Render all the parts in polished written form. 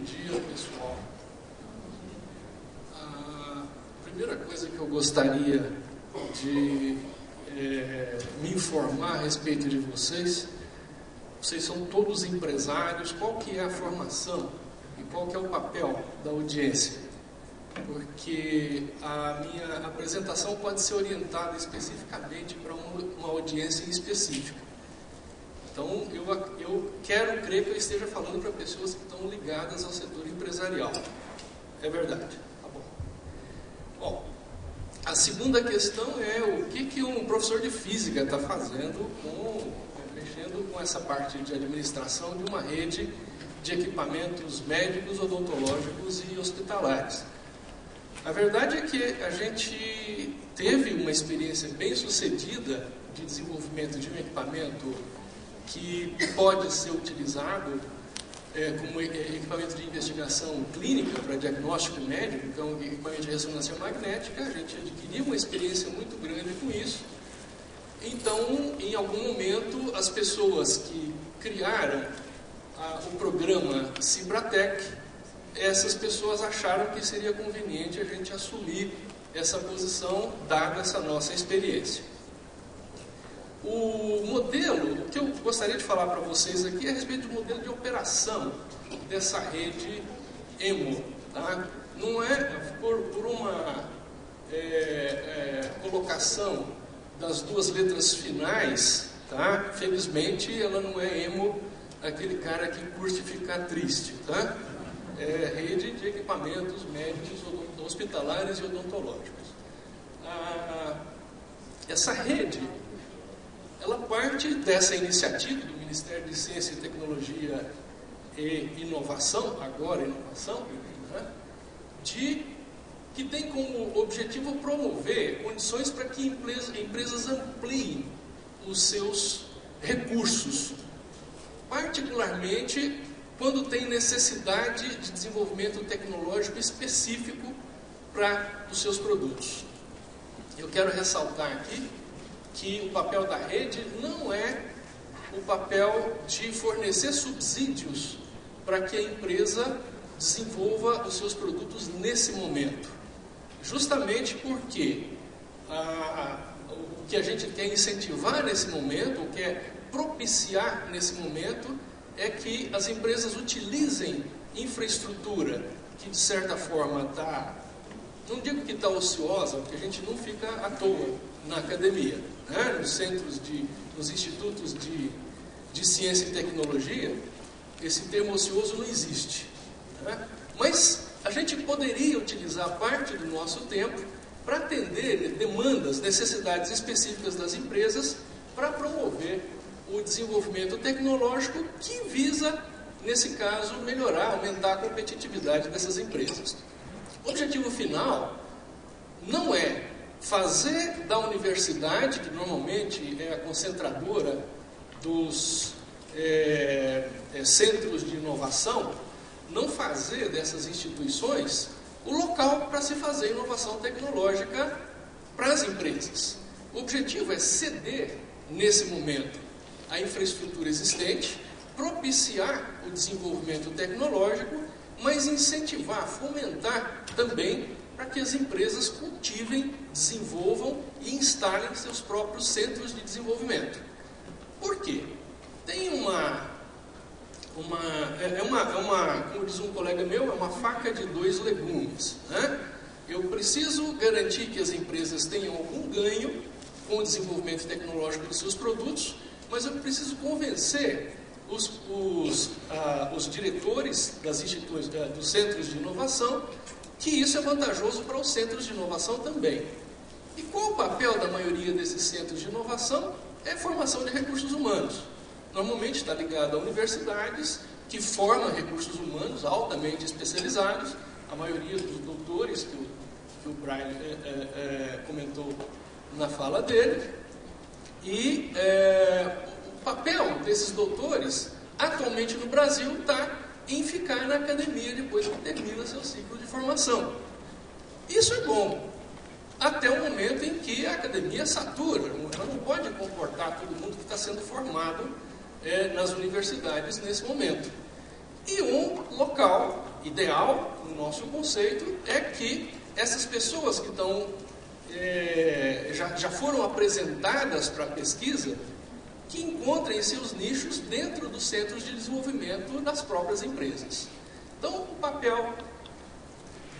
dia, pessoal. A primeira coisa que eu gostaria de me informar a respeito de vocês são todos empresários, qual que é a formação e qual que é o papel da audiência? Porque a minha apresentação pode ser orientada especificamente para uma audiência específica. Então, eu quero crer que eu esteja falando para pessoas que estão ligadas ao setor empresarial. É verdade. Tá bom. Bom, a segunda questão é o que um professor de física está fazendo mexendo com essa parte de administração de uma rede de equipamentos médicos, odontológicos e hospitalares. A verdade é que a gente teve uma experiência bem sucedida de desenvolvimento de um equipamento que pode ser utilizado como equipamento de investigação clínica para diagnóstico médico, que é um equipamento de ressonância magnética. A gente adquiriu uma experiência muito grande com isso. Então, em algum momento, as pessoas que criaram o programa Cibratec, essas pessoas acharam que seria conveniente a gente assumir essa posição, dada essa nossa experiência. O modelo, o que eu gostaria de falar para vocês aqui é a respeito do modelo de operação dessa rede EMO. Tá? Não é por uma colocação das duas letras finais, tá? Felizmente ela não é EMO, aquele cara que curte ficar triste. Tá? É rede de equipamentos médicos, hospitalares e odontológicos. Essa rede, ela parte dessa iniciativa do Ministério de Ciência e Tecnologia e Inovação, agora inovação, né, que tem como objetivo promover condições para que empresas ampliem os seus recursos, particularmente quando tem necessidade de desenvolvimento tecnológico específico para os seus produtos. Eu quero ressaltar aqui que o papel da rede não é o papel de fornecer subsídios para que a empresa desenvolva os seus produtos nesse momento. Justamente porque o que a gente quer incentivar nesse momento, o que é propiciar nesse momento, é que as empresas utilizem infraestrutura que, de certa forma, não digo que está ociosa, porque a gente não fica à toa na academia, né? Nos institutos de ciência e tecnologia, esse termo ocioso não existe. Né? Mas a gente poderia utilizar parte do nosso tempo para atender demandas, necessidades específicas das empresas, para promover o desenvolvimento tecnológico que visa, nesse caso, melhorar, aumentar a competitividade dessas empresas. O objetivo final não é fazer da universidade, que normalmente é a concentradora dos centros de inovação, não fazer dessas instituições o local para se fazer inovação tecnológica para as empresas. O objetivo é ceder, nesse momento, a infraestrutura existente, propiciar o desenvolvimento tecnológico, mas incentivar, fomentar também para que as empresas cultivem, desenvolvam e instalem seus próprios centros de desenvolvimento. Por quê? Tem como diz um colega meu, é uma faca de dois legumes. Né? Eu preciso garantir que as empresas tenham algum ganho com o desenvolvimento tecnológico dos seus produtos, mas eu preciso convencer os diretores das instituições, dos centros de inovação, que isso é vantajoso para os centros de inovação também. E qual o papel da maioria desses centros de inovação? É a formação de recursos humanos. Normalmente está ligado a universidades que formam recursos humanos altamente especializados, a maioria dos doutores que o Brian comentou na fala dele. E o papel desses doutores, atualmente no Brasil, está em ficar na academia depois que termina seu ciclo de formação. Isso é bom, até o momento em que a academia satura. Ela não pode comportar todo mundo que está sendo formado nas universidades nesse momento. E um local local ideal, no nosso conceito, é que essas pessoas que estão, já foram apresentadas para a pesquisa, que encontrem seus nichos dentro dos centros de desenvolvimento das próprias empresas. Então, o papel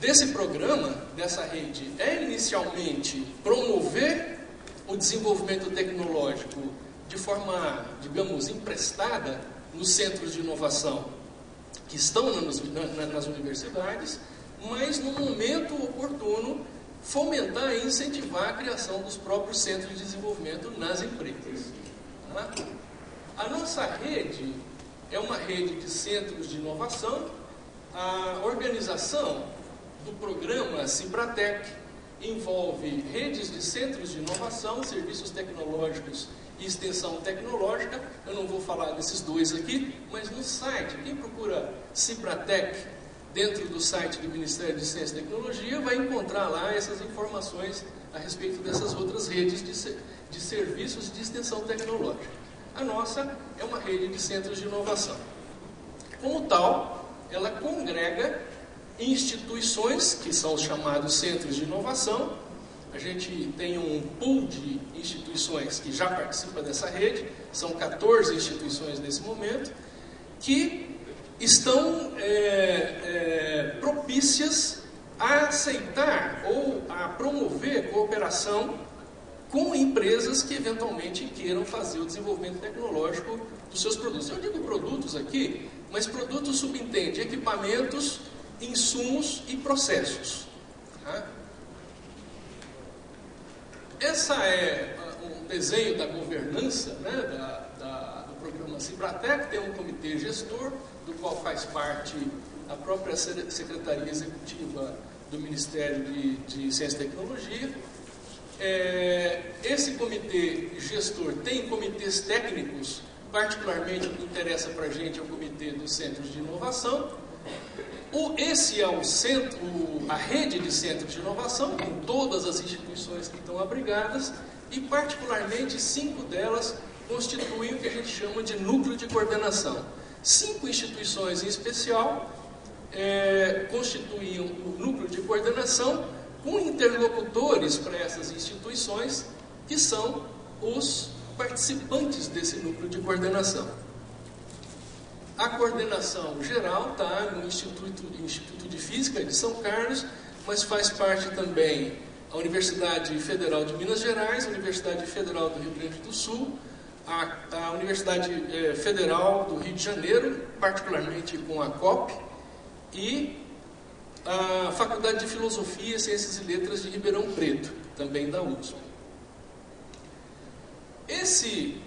desse programa, dessa rede, é inicialmente promover o desenvolvimento tecnológico de forma, digamos, emprestada nos centros de inovação que estão nas universidades, mas no momento oportuno fomentar e incentivar a criação dos próprios centros de desenvolvimento nas empresas. A nossa rede é uma rede de centros de inovação. A organização do programa Cibratec envolve redes de centros de inovação, serviços tecnológicos e extensão tecnológica. Eu não vou falar desses dois aqui, mas no site, quem procura Cibratec dentro do site do Ministério de Ciência e Tecnologia vai encontrar lá essas informações a respeito dessas outras redes de serviços de extensão tecnológica. A nossa é uma rede de centros de inovação. Como tal, ela congrega instituições, que são os chamados centros de inovação. A gente tem um pool de instituições que já participam dessa rede, são 14 instituições nesse momento, que estão propícias a aceitar ou a promover cooperação com empresas que eventualmente queiram fazer o desenvolvimento tecnológico dos seus produtos. Eu digo produtos aqui, mas produtos subentende equipamentos, insumos e processos. Tá? Essa é um desenho da governança, né, do programa Cibratec. Tem um comitê gestor, do qual faz parte a própria Secretaria Executiva do Ministério de Ciência e Tecnologia. Esse comitê gestor tem comitês técnicos, particularmente o que interessa para a gente é o comitê dos centros de inovação. Esse é o centro, a rede de centros de inovação, com todas as instituições que estão abrigadas, e particularmente 5 delas constituem o que a gente chama de núcleo de coordenação. 5 instituições em especial constituíam o núcleo de coordenação, com interlocutores para essas instituições, que são os participantes desse núcleo de coordenação. A coordenação geral está no Instituto de Física de São Carlos, mas faz parte também a Universidade Federal de Minas Gerais, a Universidade Federal do Rio Grande do Sul, a Universidade Federal do Rio de Janeiro, particularmente com a COP, e a Faculdade de Filosofia, Ciências e Letras de Ribeirão Preto, também da USP. Esse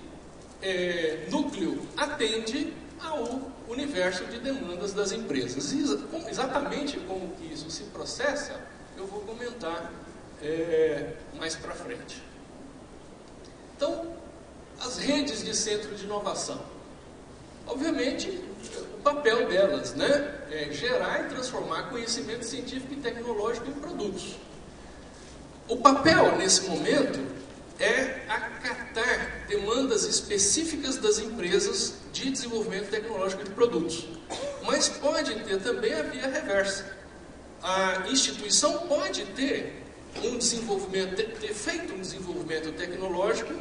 núcleo atende ao universo de demandas das empresas. Exatamente como que isso se processa, eu vou comentar mais para frente. Então, as redes de centro de inovação. Obviamente, o papel delas, né, é gerar e transformar conhecimento científico e tecnológico em produtos. O papel, nesse momento, é acatar demandas específicas das empresas de desenvolvimento tecnológico de produtos. Mas pode ter também a via reversa. A instituição pode ter feito um desenvolvimento tecnológico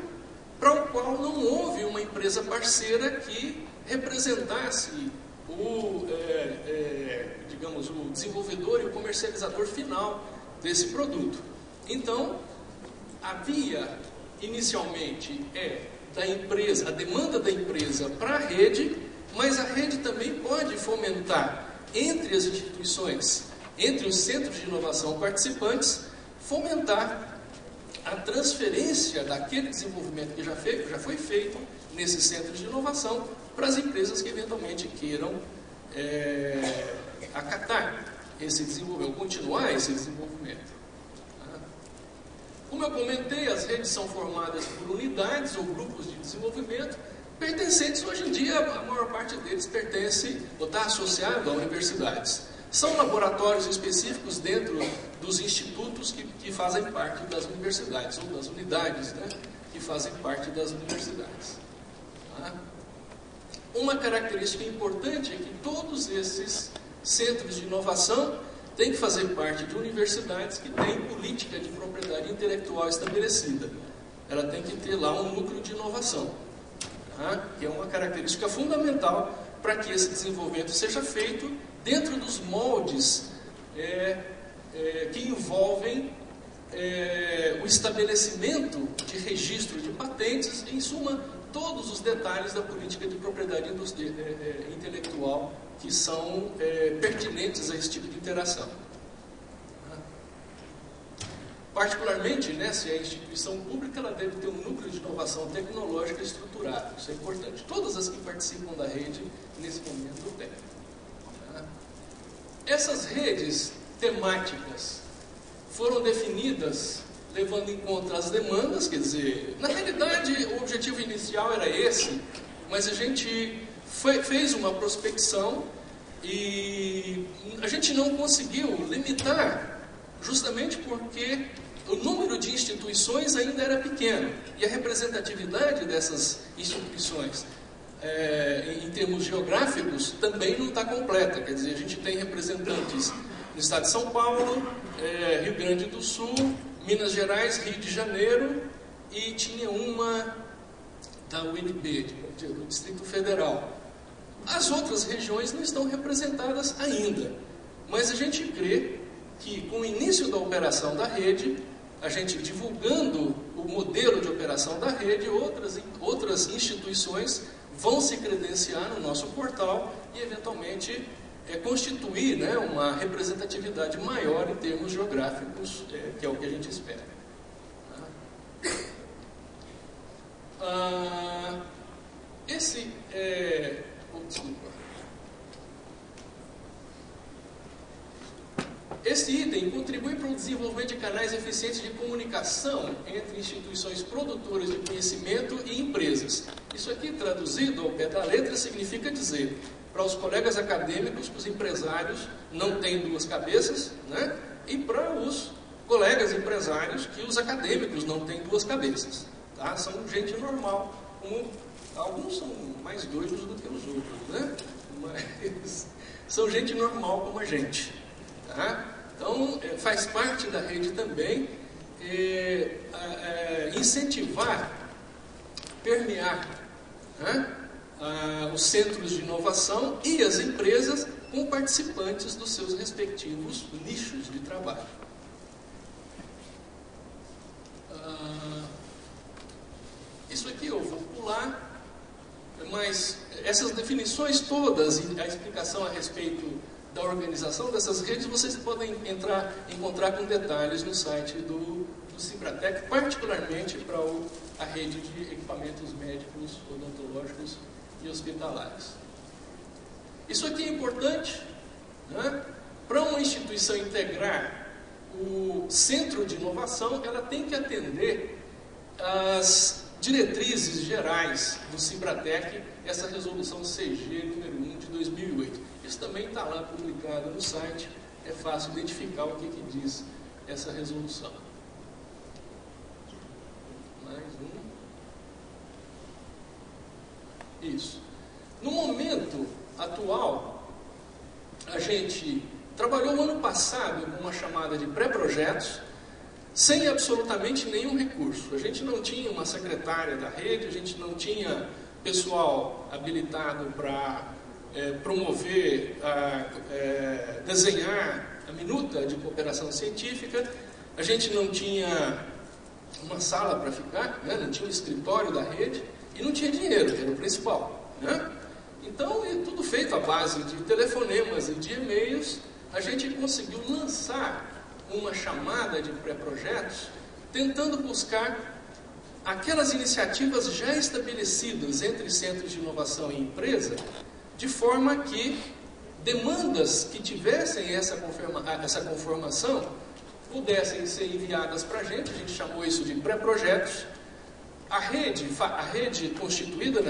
para o qual não houve uma empresa parceira que representasse digamos, o desenvolvedor e o comercializador final desse produto. Então, a via inicialmente é da empresa, a demanda da empresa para a rede, mas a rede também pode fomentar entre as instituições, entre os centros de inovação participantes, fomentar a transferência daquele desenvolvimento que já foi feito nesses centros de inovação para as empresas que eventualmente queiram acatar esse desenvolvimento, continuar esse desenvolvimento. Como eu comentei, as redes são formadas por unidades ou grupos de desenvolvimento pertencentes, hoje em dia, a maior parte deles pertence ou está associado a universidades. São laboratórios específicos dentro dos institutos que fazem parte das universidades, ou das unidades, né, que fazem parte das universidades. Tá? Uma característica importante é que todos esses centros de inovação têm que fazer parte de universidades que têm política de propriedade intelectual estabelecida. Ela tem que ter lá um núcleo de inovação, tá? Que é uma característica fundamental para que esse desenvolvimento seja feito dentro dos moldes que envolvem o estabelecimento de registro de patentes, em suma, todos os detalhes da política de propriedade intelectual que são pertinentes a esse tipo de interação. Particularmente, né, se é instituição pública, ela deve ter um núcleo de inovação tecnológica estruturado. Isso é importante. Todas as que participam da rede, nesse momento, têm. Essas redes temáticas foram definidas levando em conta as demandas, quer dizer, na realidade o objetivo inicial era esse, mas a gente fez uma prospecção e a gente não conseguiu limitar, justamente porque o número de instituições ainda era pequeno e a representatividade dessas instituições em termos geográficos também não está completa, quer dizer, a gente tem representantes no estado de São Paulo, Rio Grande do Sul, Minas Gerais, Rio de Janeiro, e tinha uma da UNB, do Distrito Federal. As outras regiões não estão representadas ainda, mas a gente crê que com o início da operação da rede, a gente divulgando o modelo de operação da rede, outras instituições vão se credenciar no nosso portal e eventualmente constituir, né, uma representatividade maior em termos geográficos, que é o que a gente espera. Esse item contribui para o desenvolvimento de canais eficientes de comunicação entre instituições produtoras de conhecimento e empresas. Isso aqui, traduzido ao pé da letra, significa dizer, para os colegas acadêmicos, os empresários não têm duas cabeças, né? E para os colegas empresários, que os acadêmicos não têm duas cabeças. Tá? São gente normal, alguns são mais doidos do que os outros, né? Mas são gente normal como a gente. Tá? Então, faz parte da rede também incentivar, permear, né, os centros de inovação e as empresas com participantes dos seus respectivos nichos de trabalho. Isso aqui eu vou pular, mas essas definições todas e a explicação a respeito da organização dessas redes, vocês podem encontrar com detalhes no site do Cibratec, particularmente para a rede de equipamentos médicos, odontológicos e hospitalares. Isso aqui é importante, né? Para uma instituição integrar o centro de inovação, ela tem que atender às diretrizes gerais do Cibratec, essa resolução CG número 1 de 2008. Isso também está lá publicado no site, é fácil identificar o que diz essa resolução. Mais um. Isso. No momento atual, a gente trabalhou o ano passado com uma chamada de pré-projetos, sem absolutamente nenhum recurso. A gente não tinha uma secretária da rede, a gente não tinha pessoal habilitado para promover, desenhar a minuta de cooperação científica, a gente não tinha uma sala para ficar, né? Não tinha um escritório da rede e não tinha dinheiro, que era o principal, né? Então, tudo feito à base de telefonemas e de e-mails, a gente conseguiu lançar uma chamada de pré-projetos, tentando buscar aquelas iniciativas já estabelecidas entre centros de inovação e empresa, de forma que demandas que tivessem essa conformação pudessem ser enviadas para a gente chamou isso de pré-projetos. A rede constituída,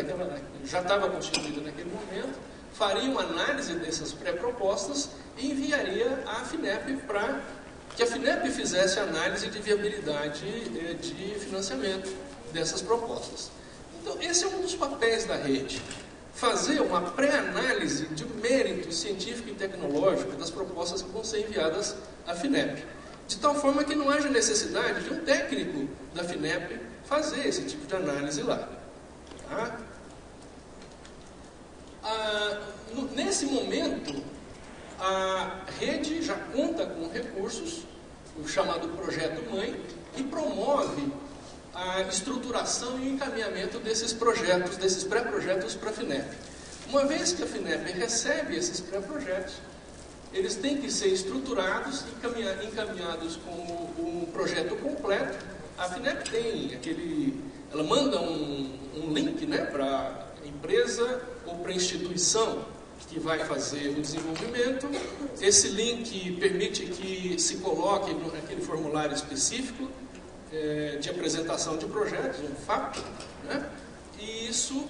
já estava constituída naquele momento, faria uma análise dessas pré-propostas e enviaria à FINEP para que a FINEP fizesse a análise de viabilidade de financiamento dessas propostas. Então, esse é um dos papéis da rede. fazer uma pré-análise de mérito científico e tecnológico das propostas que vão ser enviadas à FINEP, de tal forma que não haja necessidade de um técnico da FINEP fazer esse tipo de análise lá. Tá? Nesse momento, a rede já conta com recursos, o chamado Projeto Mãe, e promove a estruturação e o encaminhamento desses projetos, desses pré-projetos para a FINEP. Uma vez que a FINEP recebe esses pré-projetos, eles têm que ser estruturados e encaminhados como um projeto completo. A FINEP tem ela manda um link, né, para a empresa ou para a instituição que vai fazer o desenvolvimento. Esse link permite que se coloque naquele formulário específico de apresentação de projetos, um FAP, né? E isso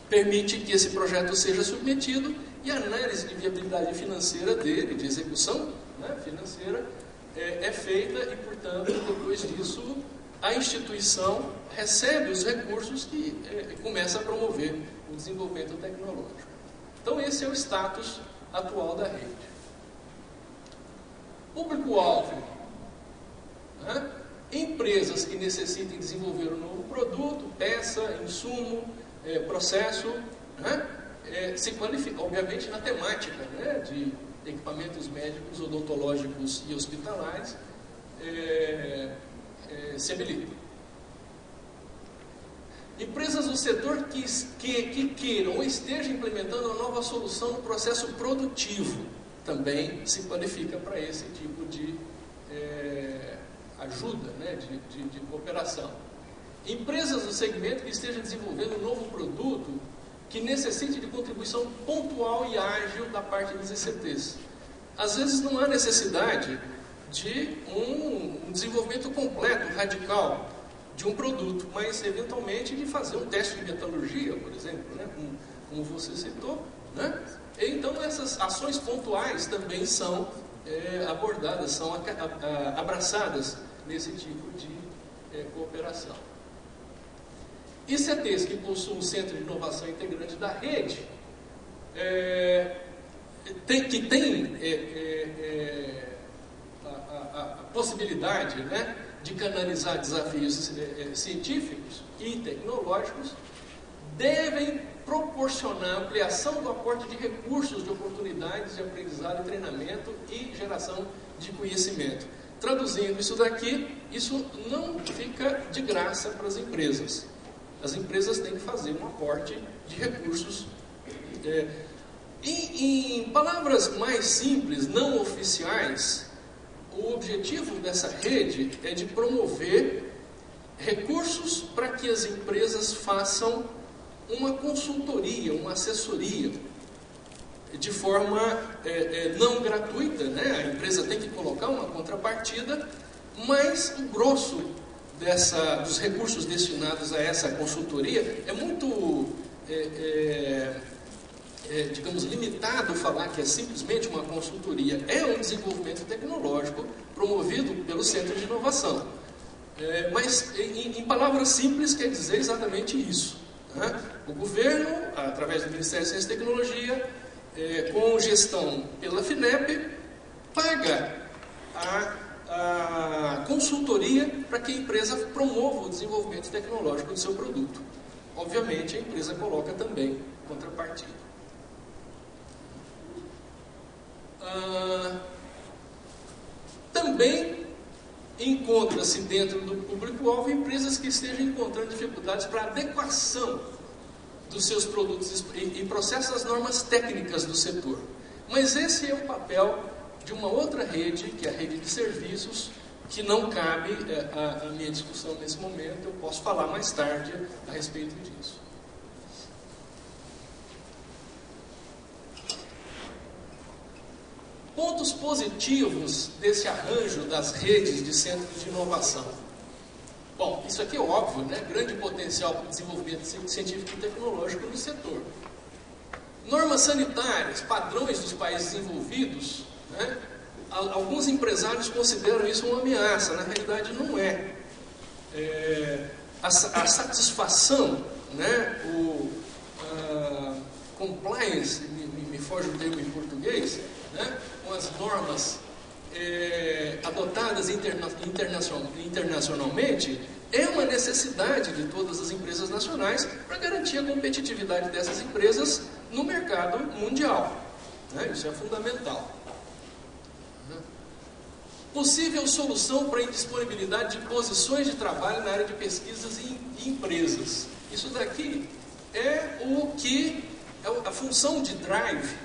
permite que esse projeto seja submetido e a análise de viabilidade financeira dele, de execução, né, financeira, é feita e, portanto, depois disso, a instituição recebe os recursos que começa a promover o desenvolvimento tecnológico. Então, esse é o status atual da rede. Público-alvo, né? Empresas que necessitem desenvolver um novo produto, peça, insumo, processo, né? Se qualifica, obviamente, na temática, né, de equipamentos médicos, odontológicos e hospitalares, se habilitam. Empresas do setor que queiram ou estejam implementando uma nova solução no processo produtivo também se qualifica para esse tipo de ajuda, né, de cooperação. Empresas do segmento que estejam desenvolvendo um novo produto que necessite de contribuição pontual e ágil da parte dos ICTs. Às vezes não há necessidade de um desenvolvimento completo, radical, de um produto, mas eventualmente de fazer um teste de metalurgia, por exemplo, né, como você citou, né? Então essas ações pontuais também são abordadas, são abraçadas nesse tipo de cooperação. ICTs que possuem um centro de inovação integrante da rede, que tem a possibilidade, né, de canalizar desafios científicos e tecnológicos, devem proporcionar ampliação do aporte de recursos, de oportunidades de aprendizado, treinamento e geração de conhecimento. Traduzindo isso daqui, isso não fica de graça para as empresas. As empresas têm que fazer um aporte de recursos. Em palavras mais simples, não oficiais, o objetivo dessa rede é de promover recursos para que as empresas façam uma consultoria, uma assessoria, de forma não gratuita, né? A empresa tem que colocar uma contrapartida, mas o grosso dos recursos destinados a essa consultoria é muito, digamos, limitado falar que é simplesmente uma consultoria. É um desenvolvimento tecnológico promovido pelo Centro de Inovação. Mas, em palavras simples, quer dizer exatamente isso, né? O governo, através do Ministério da Ciência e Tecnologia, com gestão pela FINEP, paga a consultoria para que a empresa promova o desenvolvimento tecnológico do seu produto. Obviamente, a empresa coloca também contrapartida. Também encontra-se dentro do público-alvo empresas que estejam encontrando dificuldades para adequação dos seus produtos e processos às normas técnicas do setor. Mas esse é o papel de uma outra rede, que é a rede de serviços, que não cabe a minha discussão nesse momento. Eu posso falar mais tarde a respeito disso. Pontos positivos desse arranjo das redes de centros de inovação. Bom, isso aqui é óbvio, né? Grande potencial para o desenvolvimento científico e tecnológico no setor. Normas sanitárias, padrões dos países desenvolvidos, né? Alguns empresários consideram isso uma ameaça, na realidade não é. A satisfação, né? compliance, me foge o termo em português, né, com as normas adotadas internacionalmente, é uma necessidade de todas as empresas nacionais para garantir a competitividade dessas empresas no mercado mundial. Né? Isso é fundamental. Possível solução para a indisponibilidade de posições de trabalho na área de pesquisas e empresas. Isso daqui é o que é a função de drive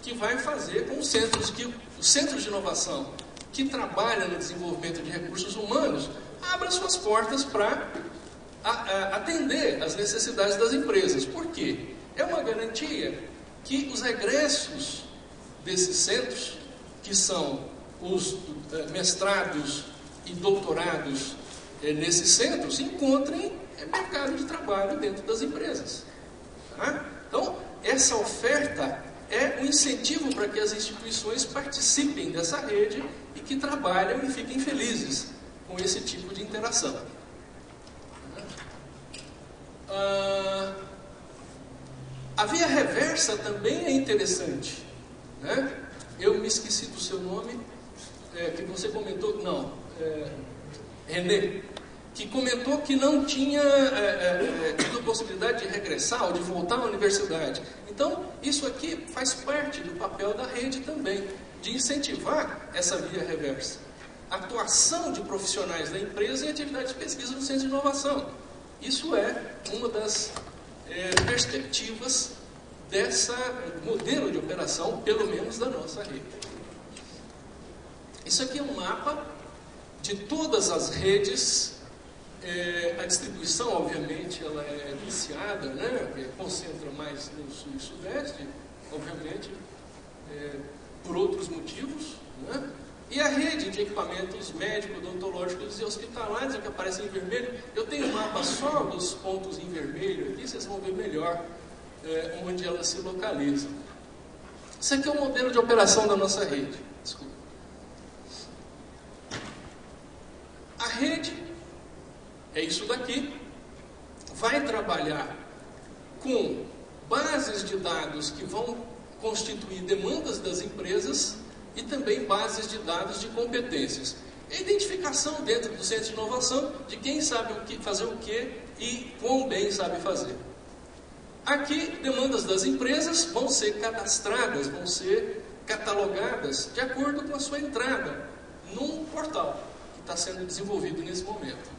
que vai fazer com os centros de inovação que trabalham no desenvolvimento de recursos humanos abram suas portas para atender às necessidades das empresas. Por quê? É uma garantia que os egressos desses centros, que são os mestrados e doutorados nesses centros, encontrem mercado de trabalho dentro das empresas. Tá? Então, essa oferta é um incentivo para que as instituições participem dessa rede e que trabalhem e fiquem felizes com esse tipo de interação. A via reversa também é interessante. Né? Eu me esqueci do seu nome, que você comentou, não, René, que comentou que não tinha tido possibilidade de regressar ou de voltar à universidade. Então, isso aqui faz parte do papel da rede também, de incentivar essa via reversa. A atuação de profissionais da empresa em atividades de pesquisa no centro de inovação. Isso é uma das perspectivas dessa modelo de operação, pelo menos da nossa rede. Isso aqui é um mapa de todas as redes. A distribuição, obviamente, ela é viciada, né? Concentra mais no sul e sudeste, obviamente, por outros motivos, né? E a rede de equipamentos médicos, odontológicos e hospitalares, que aparece em vermelho. Eu tenho um mapa só dos pontos em vermelho aqui, vocês vão ver melhor onde elas se localizam. Isso aqui é o modelo de operação da nossa rede. Desculpa. A rede é isso daqui. Vai trabalhar com bases de dados que vão constituir demandas das empresas e também bases de dados de competências. A identificação dentro do centro de inovação de quem sabe fazer o que e quão bem sabe fazer. Aqui, demandas das empresas vão ser cadastradas, vão ser catalogadas de acordo com a sua entrada num portal que está sendo desenvolvido nesse momento.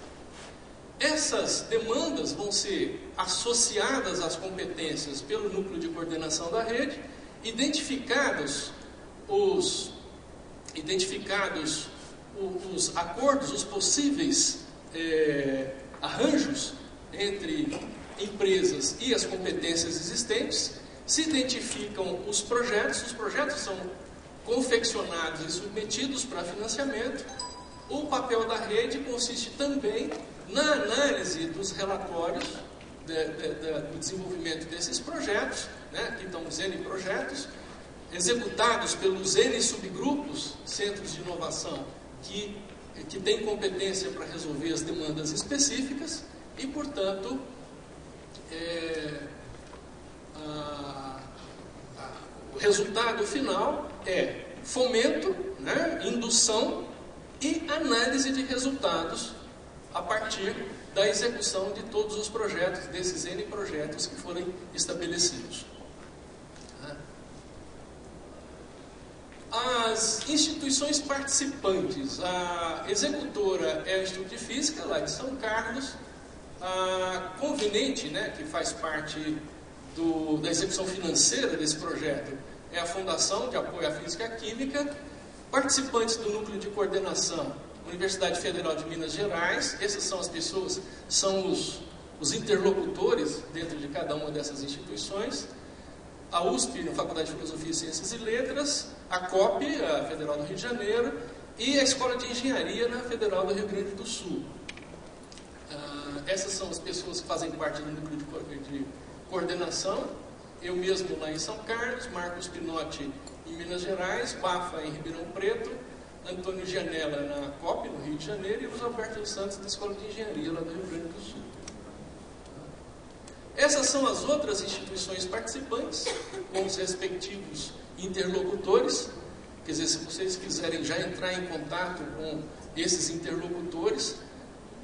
Essas demandas vão ser associadas às competências pelo núcleo de coordenação da rede, identificados os acordos, os possíveis arranjos entre empresas e as competências existentes, se identificam os projetos são confeccionados e submetidos para financiamento. O papel da rede consiste também na análise dos relatórios do desenvolvimento desses projetos, né, que estão os N projetos, executados pelos N subgrupos, centros de inovação, que têm competência para resolver as demandas específicas e, portanto, o resultado final é fomento, né, indução e análise de resultados a partir da execução de todos os projetos, desses N projetos que forem estabelecidos. As instituições participantes, a executora é o Instituto de Física, lá de São Carlos, a Convinente, né, que faz parte da execução financeira desse projeto, é a Fundação de Apoio à Física e Química. Participantes do núcleo de coordenação, Universidade Federal de Minas Gerais. Essas são as pessoas, são os interlocutores dentro de cada uma dessas instituições. A USP, a Faculdade de Filosofia, Ciências e Letras, a COP, a Federal do Rio de Janeiro, e a Escola de Engenharia na Federal do Rio Grande do Sul. Essas são as pessoas que fazem parte do núcleo de coordenação. Eu mesmo lá em São Carlos, Marcos Pinotti em Minas Gerais, Bafa em Ribeirão Preto, Antônio Gianella na COP, no Rio de Janeiro, e Luiz Alberto dos Santos da Escola de Engenharia lá do Rio Grande do Sul. Essas são as outras instituições participantes, com os respectivos interlocutores. Quer dizer, se vocês quiserem já entrar em contato com esses interlocutores,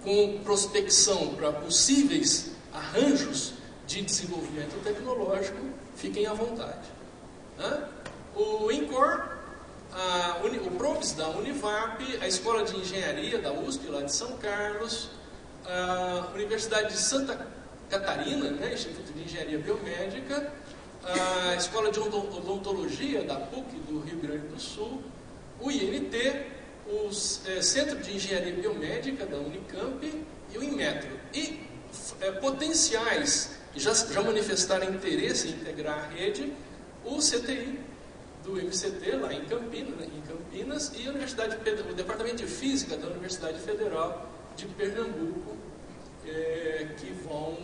com prospecção para possíveis arranjos de desenvolvimento tecnológico, fiquem à vontade. O INCOR, o PROPS da Univap, a Escola de Engenharia da USP, lá de São Carlos, a Universidade de Santa Catarina, né, Instituto de Engenharia Biomédica, a Escola de Odontologia da PUC do Rio Grande do Sul, o INT, o Centro de Engenharia Biomédica da Unicamp e o INMETRO. E potenciais que já manifestaram interesse em integrar a rede, o CTI do MCT, lá em Campinas, e o Departamento de Física da Universidade Federal de Pernambuco, que vão,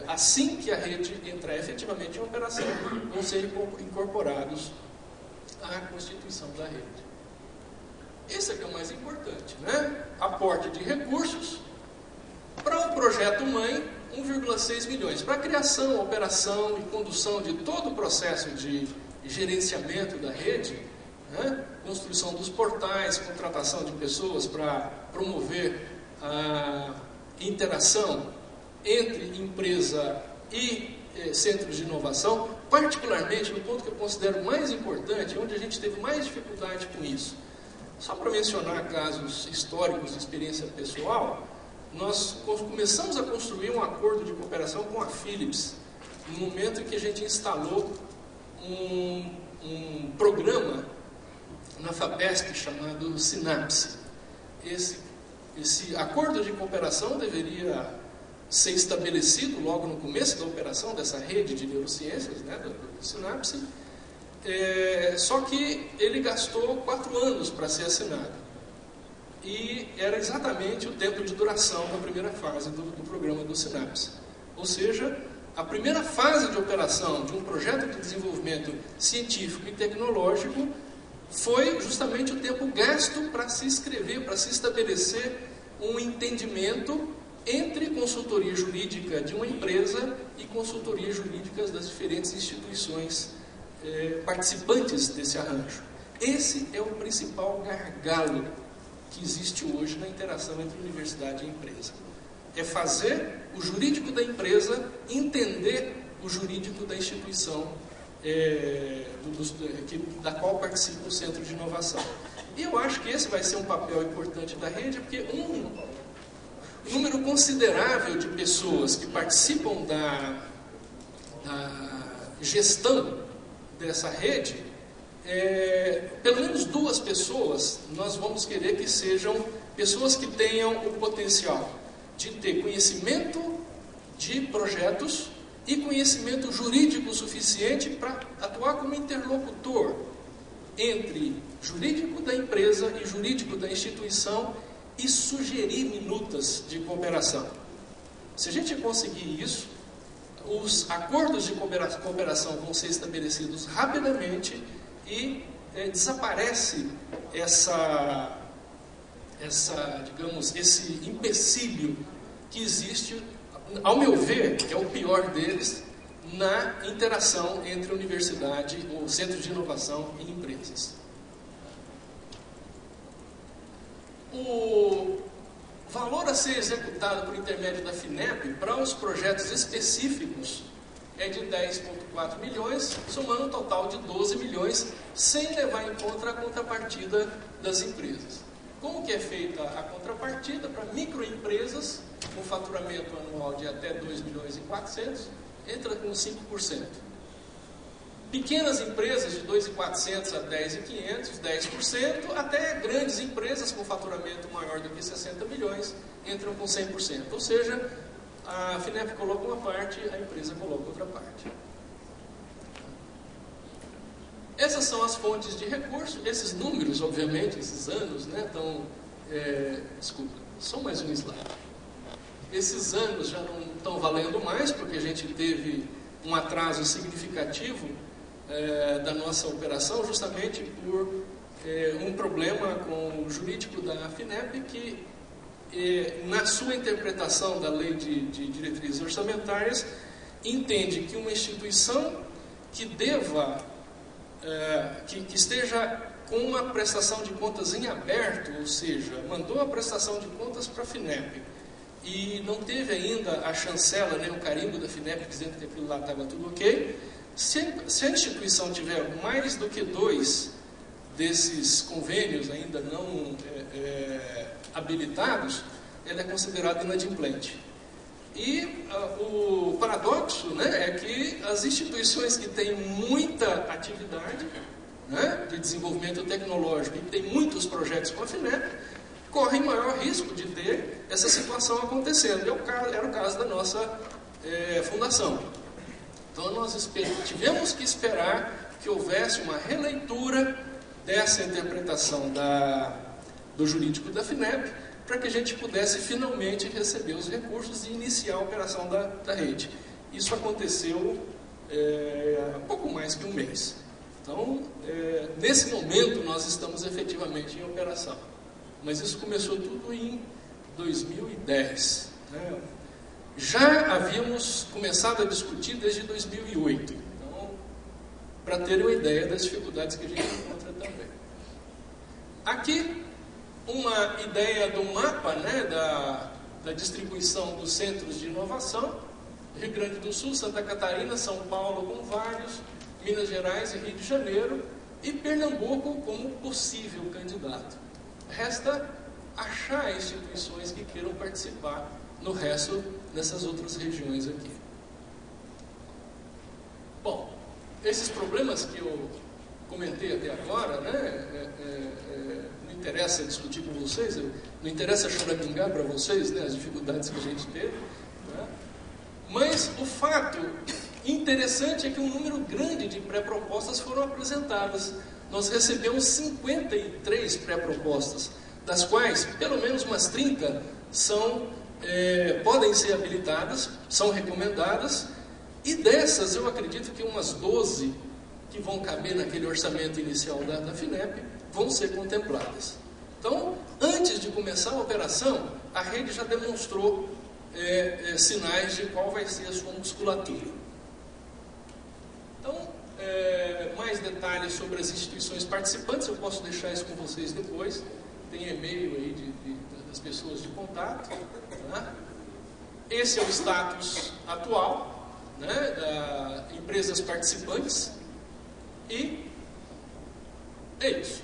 assim que a rede entrar efetivamente em operação, vão ser incorporados à constituição da rede. Esse aqui é o mais importante, né? Aporte de recursos para o projeto mãe, 1,6 milhões. Para a criação, operação e condução de todo o processo de gerenciamento da rede, né? Construção dos portais, contratação de pessoas para promover a interação entre empresa e centros de inovação, particularmente no ponto que eu considero mais importante, onde a gente teve mais dificuldade com isso. Só para mencionar casos históricos de experiência pessoal, nós começamos a construir um acordo de cooperação com a Philips, no momento em que a gente instalou um programa na FAPESP chamado Synapse. Esse acordo de cooperação deveria ser estabelecido logo no começo da operação dessa rede de neurociências, né, do Synapse, só que ele gastou 4 anos para ser assinado. E era exatamente o tempo de duração da primeira fase do programa do Synapse. Ou seja, a primeira fase de operação de um projeto de desenvolvimento científico e tecnológico foi justamente o tempo gasto para se inscrever, para se estabelecer um entendimento entre consultoria jurídica de uma empresa e consultoria jurídicas das diferentes instituições participantes desse arranjo. Esse é o principal gargalo que existe hoje na interação entre universidade e empresa. É fazer o jurídico da empresa entender o jurídico da instituição da qual participa o Centro de Inovação. E eu acho que esse vai ser um papel importante da rede, porque um número considerável de pessoas que participam da gestão dessa rede, pelo menos 2 pessoas, nós vamos querer que sejam pessoas que tenham o potencial de ter conhecimento de projetos e conhecimento jurídico suficiente para atuar como interlocutor entre jurídico da empresa e jurídico da instituição e sugerir minutas de cooperação. Se a gente conseguir isso, os acordos de cooperação vão ser estabelecidos rapidamente e desaparece digamos, esse empecilho que existe, ao meu ver, é o pior deles, na interação entre a universidade, o centro de inovação e empresas. O valor a ser executado por intermédio da FINEP para os projetos específicos é de 10,4 milhões, somando um total de 12 milhões, sem levar em conta a contrapartida das empresas. Como que é feita a contrapartida para microempresas com faturamento anual de até 2 milhões e 400, entra com 5%. Pequenas empresas de 2.400 a 10.500, 10%, até grandes empresas com faturamento maior do que 60 milhões, entram com 100%. Ou seja, a FINEP coloca uma parte, a empresa coloca outra parte. Essas são as fontes de recurso, esses números, obviamente, esses anos, né, desculpa, só mais um slide. Esses anos já não estão valendo mais, porque a gente teve um atraso significativo da nossa operação, justamente por um problema com o jurídico da FINEP, que na sua interpretação da lei de diretrizes orçamentárias, entende que uma instituição que que esteja com uma prestação de contas em aberto, ou seja, mandou a prestação de contas para a FINEP e não teve ainda a chancela, nem o carimbo da FINEP dizendo que aquilo lá estava tudo ok, se a instituição tiver mais do que 2 desses convênios ainda não habilitados, ela é considerada inadimplente. E o paradoxo, né, é que as instituições que têm muita atividade, né, de desenvolvimento tecnológico e tem muitos projetos com a FINEP, correm maior risco de ter essa situação acontecendo. Era o caso da nossa fundação. Então nós tivemos que esperar que houvesse uma releitura dessa interpretação do jurídico da FINEP, para que a gente pudesse finalmente receber os recursos e iniciar a operação da rede. Isso aconteceu há pouco mais que um mês. Então, nesse momento, nós estamos efetivamente em operação. Mas isso começou tudo em 2010. Né? Já havíamos começado a discutir desde 2008. Então, para terem uma ideia das dificuldades que a gente encontra também. Aqui, uma ideia do mapa, né, da distribuição dos centros de inovação. Rio Grande do Sul, Santa Catarina, São Paulo com vários, Minas Gerais e Rio de Janeiro, e Pernambuco como possível candidato. Resta achar instituições que queiram participar no resto dessas outras regiões aqui. Bom, esses problemas que eu comentei até agora, né, não interessa discutir com vocês, não interessa choramingar para vocês, né, as dificuldades que a gente teve, né? Mas o fato interessante é que um número grande de pré-propostas foram apresentadas. Nós recebemos 53 pré-propostas, das quais pelo menos umas 30 podem ser habilitadas, são recomendadas, e dessas eu acredito que umas 12 que vão caber naquele orçamento inicial da FINEP vão ser contempladas. Então, antes de começar a operação, a rede já demonstrou sinais de qual vai ser a sua musculatura. Então, mais detalhes sobre as instituições participantes, eu posso deixar isso com vocês depois. Tem e-mail aí das pessoas de contato. Tá? Esse é o status atual, né, das empresas participantes. E é isso.